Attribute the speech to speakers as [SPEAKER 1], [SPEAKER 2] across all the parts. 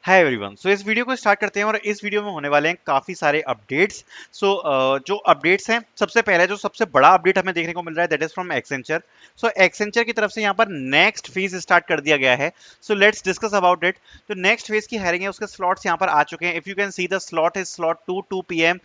[SPEAKER 1] Hi everyone. सो इस video को start करते हैं और इस वीडियो में होने वाले हैं काफी सारे अपडेट्स। जो अपडेट्स हैं, सबसे पहले जो सबसे बड़ा अपडेट हमें देखने को मिल रहा है that is from Accenture. So Accenture की तरफ से यहाँ पर नेक्स्ट फेज स्टार्ट कर दिया गया है। So let's discuss about it. तो नेक्स्ट फेज की हायरिंग है, उसके स्लॉट्स यहाँ पर आ चुके हैं। If you can see the slot is slot 2 PM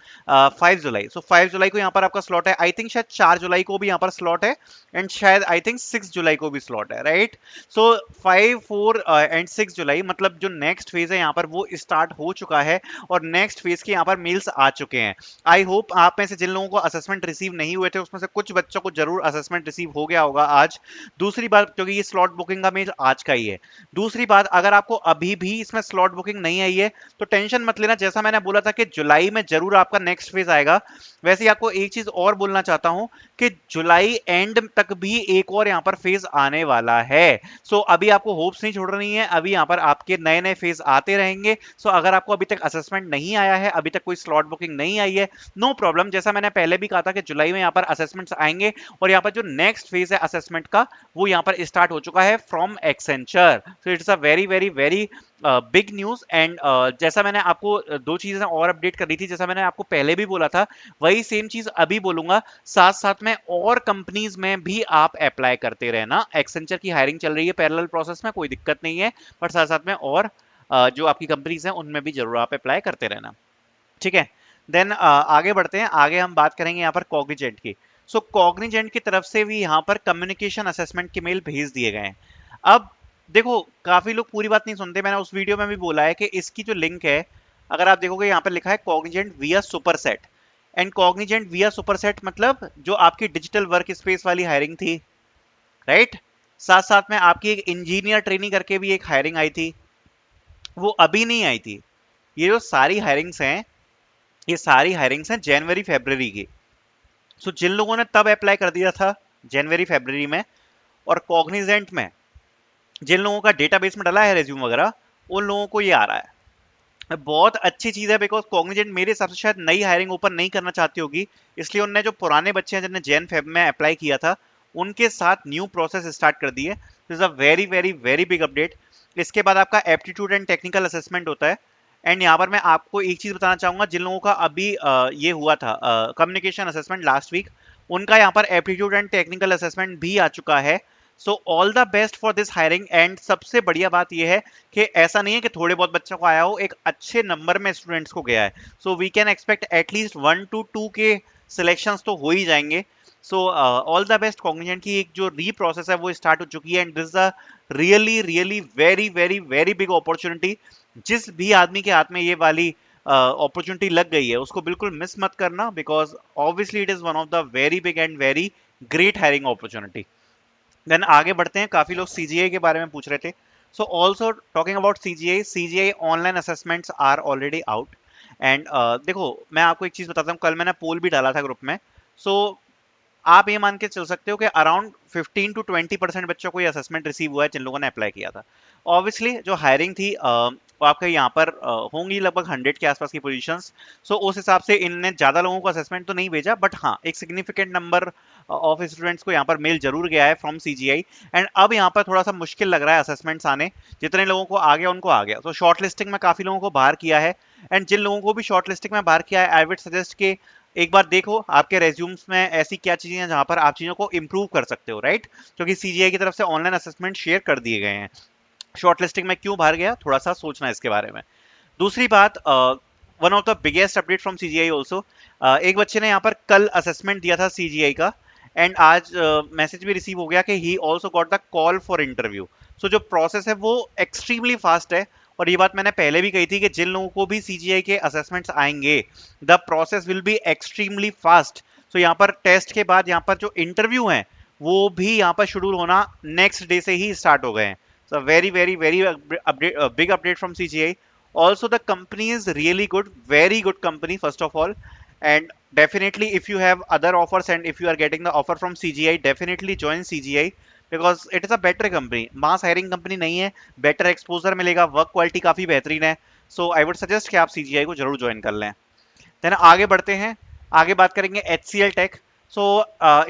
[SPEAKER 1] 5 जुलाई। सो 5 जुलाई को यहाँ पर आपका स्लॉट है। आई थिंक शायद 4 जुलाई को भी यहाँ पर स्लॉट है एंड शायद आई थिंक 6 जुलाई को भी स्लॉट है, राइट। सो 5, 4 एंड 6 जुलाई मतलब जो नेक्स्ट फेज है यहाँ पर वो स्टार्ट हो चुका है और नेक्स्ट फेज के यहाँ पर मेल्स आ चुके हैं। आई होप आप में से जिन लोगों को असेसमेंट रिसीव नहीं हुए थे उसमें से कुछ बच्चों को जरूर असेसमेंट रिसीव हो गया होगा आज। दूसरी बात, क्योंकि ये स्लॉट बुकिंग का मेल आज का ही है। दूसरी बात, अगर आपको अभी भी इसमें स्लॉट बुकिंग नहीं आई है तो टेंशन मत लेना। जैसा मैंने बोला था कि जुलाई में जरूर आपका नेक्स्ट फेज आएगा, वैसे ही आपको एक चीज और बोलना चाहता हूं कि जुलाई एंड तक भी एक और यहाँ पर फेज आने वाला है। सो अभी आपको होप्स नहीं छोड़नी है, अभी यहाँ पर आपके नए नए फेज आते रहेंगे। सो अगर आपको अभी तक असेसमेंट नहीं आया है, अभी तक कोई स्लॉट बुकिंग नहीं आई है, नो प्रॉब्लम। जैसा मैंने पहले भी कहा था कि जुलाई में यहाँ पर असेसमेंट्स आएंगे और यहाँ पर जो नेक्स्ट फेज है असेसमेंट का वो यहाँ पर स्टार्ट हो चुका है from Accenture. So it's a very very very big news. And जैसा मैंने आपको दो चीजें और अपडेट कर दी थी, जैसा मैंने आपको पहले भी बोला था वही सेम चीज अभी बोलूंगा। साथ साथ में और कंपनीज में भी आप अप्लाई करते रहना। एक्सेंचर की हायरिंग चल रही है पैरेलल प्रोसेस में, कोई दिक्कत नहीं है, पर साथ साथ में और जो आपकी कंपनीज हैं उनमें भी जरूर आप अप्लाई करते रहना, ठीक है। देन आगे बढ़ते हैं। आगे हम बात करेंगे यहाँ पर कॉग्निजेंट की। सो कॉग्निजेंट की तरफ से भी यहाँ पर कम्युनिकेशन असेसमेंट के मेल भेज दिए गए हैं। अब देखो, काफी लोग पूरी बात नहीं सुनते। मैंने उस वीडियो में भी बोला है कि इसकी जो लिंक है, अगर आप देखोगे यहाँ पर लिखा है कॉग्निजेंट विया सुपरसेट। एंड कॉग्निजेंट विया सुपरसेट मतलब जो आपकी डिजिटल वर्क स्पेस वाली हायरिंग थी, राइट। साथ साथ में आपकी एक इंजीनियर ट्रेनिंग करके भी एक हायरिंग आई थी, वो अभी नहीं आई थी। ये जो सारी हायरिंग्स हैं, ये सारी हायरिंग्स हैं जनवरी फरवरी की। सो जिन लोगों ने तब अप्लाई कर दिया था जनवरी फरवरी में, और कॉग्निजेंट में जिन लोगों का डेटाबेस में डला है रेज्यूम वगैरह, उन लोगों को ये आ रहा है। बहुत अच्छी चीज है, बिकॉज कॉग्निजेंट मेरे हिसाब से शायद नई हायरिंग ओपन नहीं करना चाहती होगी, इसलिए उनने जो पुराने बच्चे हैं जिन्होंने जैन फेब में अप्लाई किया था उनके साथ न्यू प्रोसेस स्टार्ट कर दी है। This is a very very very big update. इसके बाद आपका एप्टीट्यूड एंड टेक्निकल असेसमेंट होता है। एंड यहाँ पर मैं आपको एक चीज बताना चाहूंगा, जिन लोगों का अभी ये हुआ था कम्युनिकेशन असेसमेंट लास्ट वीक, उनका यहाँ पर एप्टीट्यूड एंड टेक्निकल असेसमेंट भी आ चुका है। सो all the best for this hiring. And सबसे बढ़िया बात यह है कि ऐसा नहीं है कि थोड़े बहुत बच्चों को आया हो, एक अच्छे नंबर में स्टूडेंट्स को गया है। So we can expect at least 1 to 2 के सिलेक्शंस तो हो ही जाएंगे। So all the best. Cognizant की एक जो री प्रोसेस है वो स्टार्ट हो चुकी है and this a really really very very very big opportunity. जिस भी आदमी के हाथ में ये वाली अपॉर्चुनिटी लग गई है उसको बिल्कुल मिस मत करना, because obviously it is one of the very big and very great hiring opportunity. Then आगे बढ़ते हैं। काफी लोग सीजीआई के बारे में पूछ रहे थे। So also talking about CGI, CGI online assessments are already out. And देखो, मैं आपको एक चीज बताता हूँ, कल मैंने पोल भी डाला था ग्रुप में। सो आप ये मान के चल सकते हो कि अराउंड 15 to 20% बच्चों को ये असेसमेंट रिसीव हुआ है जिन लोगों ने अप्लाई किया था। ऑब्वियसली जो हायरिंग थी वो आपके यहाँ पर होंगी लगभग 100 के आसपास की पोजीशंस। सो उस हिसाब से इनने ज्यादा लोगों को असेसमेंट तो नहीं भेजा, बट हाँ एक सिग्निफिकेंट नंबर ऑफ स्टूडेंट्स को यहाँ पर मेल जरूर गया है फ्रॉम सीजीआई। एंड अब यहाँ पर थोड़ा सा मुश्किल लग रहा है असेसमेंट्स आने। जितने लोगों को आ गया उनको आ गया। तो शॉर्ट लिस्टिंग में काफी लोगों को बाहर किया है। एंड जिन लोगों को भी शॉर्ट लिस्टिंग में बाहर किया है, आई वुड सजेस्ट के एक बार देखो आपके रेज्यूम्स में ऐसी क्या चीजें हैं जहां पर आप चीजों को इंप्रूव कर सकते हो, राइट। क्योंकि सीजीआई की तरफ से ऑनलाइन असेसमेंट शेयर कर दिए गए हैं। शॉर्टलिस्टिंग में क्यों बाहर गया, थोड़ा सा सोचना इसके बारे में। दूसरी बात, one of the biggest update from CGI also, एक बच्चे ने यहाँ पर कल असेसमेंट दिया था सीजीआई का एंड आज मैसेज भी रिसीव हो गया कि he also got the call for interview. So जो प्रोसेस है वो एक्सट्रीमली फास्ट है। और ये बात मैंने पहले भी कही थी कि जिन लोगों को भी सीजीआई के असेसमेंट्स आएंगे the process will be extremely fast. So यहाँ पर टेस्ट के बाद यहाँ पर जो इंटरव्यू है वो भी यहाँ पर शेड्यूल होना नेक्स्ट डे से ही स्टार्ट हो गए हैं। So very very very big update from CGI. Also the company is really good, very good company first of all. And definitely if you have other offers and if you are getting the offer from CGI, definitely join CGI because it is a better company, mass hiring company नहीं है, better exposure मिलेगा, work quality काफी बेहतरीन है। So I would suggest कि आप CGI को जरूर ज्वाइन कर लें। देन आगे बढ़ते हैं। आगे बात करेंगे HCL tech. So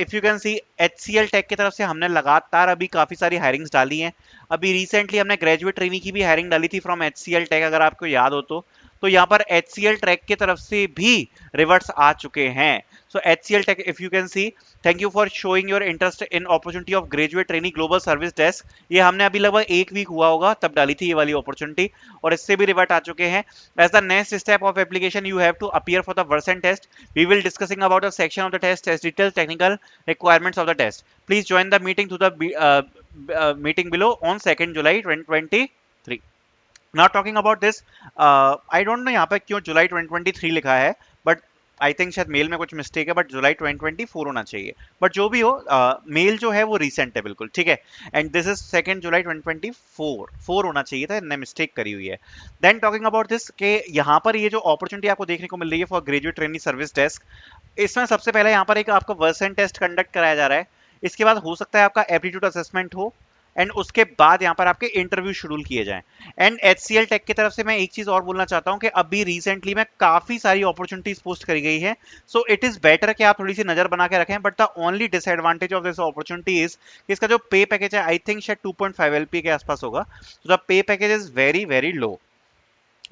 [SPEAKER 1] if you can see HCL tech की तरफ से हमने लगातार अभी काफी सारी हायरिंग्स डाली हैं। अभी रिसेंटली हमने ग्रेजुएट ट्रेनी की भी हायरिंग डाली थी फ्रॉम HCL टेक, अगर आपको याद हो तो यहाँ पर HCL टेक की तरफ से भी रिवर्ट्स आ चुके हैं। So HCL tech, if you can see, thank you for showing your interest in opportunity of graduate trainee global service desk. ये हमने अभी लगभग 1 वीक हुआ होगा तब डाली थी ये वाली अपॉर्चुनिटी, और इससे भी रिवर्ट आ चुके हैं। As the next step of application you have to appear for the version test. We will discussing about a section of the test as detailed technical requirements of the test. Please join the meeting to the meeting below on 2nd July 2023. Now talking about this, I don't know यहाँ पे क्यों जुलाई 2023 लिखा है, but I think शायद mail में कुछ mistake है, but जुलाई 2024 होना चाहिए। बट जो भी हो, मेल जो है वो रिसेंट है बिल्कुल, ठीक है। एंड दिस इज 2nd जुलाई 2024 होना चाहिए था, इन्होंने मिस्टेक करी हुई है। देन टॉकिंग अबाउट दिस के यहाँ पर ये जो अपॉर्चुनिटी आपको देखने को मिल रही है for graduate trainee service desk, इसमें सबसे पहले यहाँ पर एक आपका वर्सन टेस्ट कंडक्ट कराया जा रहा है। इसके बाद हो सकता है आपका एप्टीट्यूड असेसमेंट हो, एंड उसके बाद यहाँ पर आपके इंटरव्यू शेड्यूल किए जाएं। एंड HCL टेक की तरफ से मैं एक चीज और बोलना चाहता हूँ कि अभी रिसेंटली में काफी सारी अपॉर्चुनिटीज पोस्ट करी गई है। सो इट इज बेटर कि आप थोड़ी सी नजर बना के रखें, but the only disadvantage of this opportunity is कि इसका जो पे पैकेज है आई थिंक शायद 2.5 LP के आसपास होगा। तो the pay package is very very low.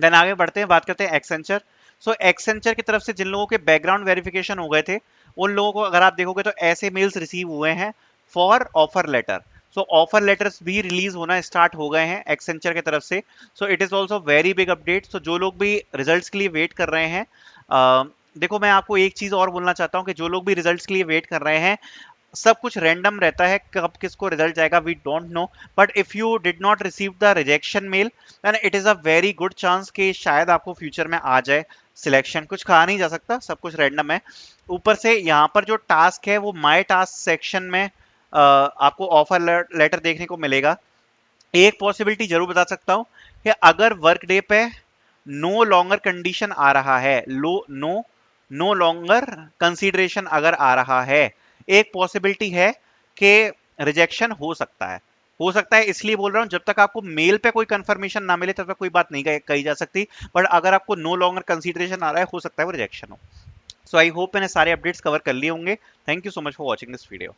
[SPEAKER 1] Then आगे बढ़ते हैं, बात करते हैं एक्सेंचर। सो एक्सेंचर की तरफ से जिन लोगों के बैकग्राउंड वेरिफिकेशन हो गए थे, उन लोगों को अगर आप देखोगे तो ऐसे मेल्स रिसीव हुए हैं for offer letter. So offer letters भी रिलीज होना स्टार्ट हो गए हैं एक्सेंचर की तरफ से। So it is also very big update. So जो लोग भी रिजल्ट्स के लिए वेट कर रहे हैं, देखो मैं आपको एक चीज और बोलना चाहता हूँ कि जो लोग भी रिजल्ट्स के लिए वेट कर रहे हैं, सब कुछ रैंडम रहता है, कब किसको रिजल्ट जाएगा we don't know. But if you did not receive the rejection mail, then it is a very good chance कि शायद आपको फ्यूचर में आ जाए सिलेक्शन। कुछ कहा नहीं जा सकता, सब कुछ रैंडम है। ऊपर से यहाँ पर जो टास्क है वो माय टास्क सेक्शन में आपको ऑफर लेटर देखने को मिलेगा। एक पॉसिबिलिटी जरूर बता सकता हूं कि अगर वर्क डे पे नो लॉन्गर कंडीशन आ रहा है, नो लॉन्गर कंसीडरेशन अगर आ रहा है, एक पॉसिबिलिटी है कि रिजेक्शन हो सकता है। हो सकता है इसलिए बोल रहा हूं, जब तक आपको मेल पे कोई कंफर्मेशन ना मिले तब तक कोई बात नहीं कही जा सकती। बट अगर आपको नो लॉन्गर कंसीडरेशन आ रहा है, हो सकता है वो रिजेक्शन हो। सो आई होप मैंने सारे अपडेट्स कवर कर लिए होंगे। Thank you so much for watching this video.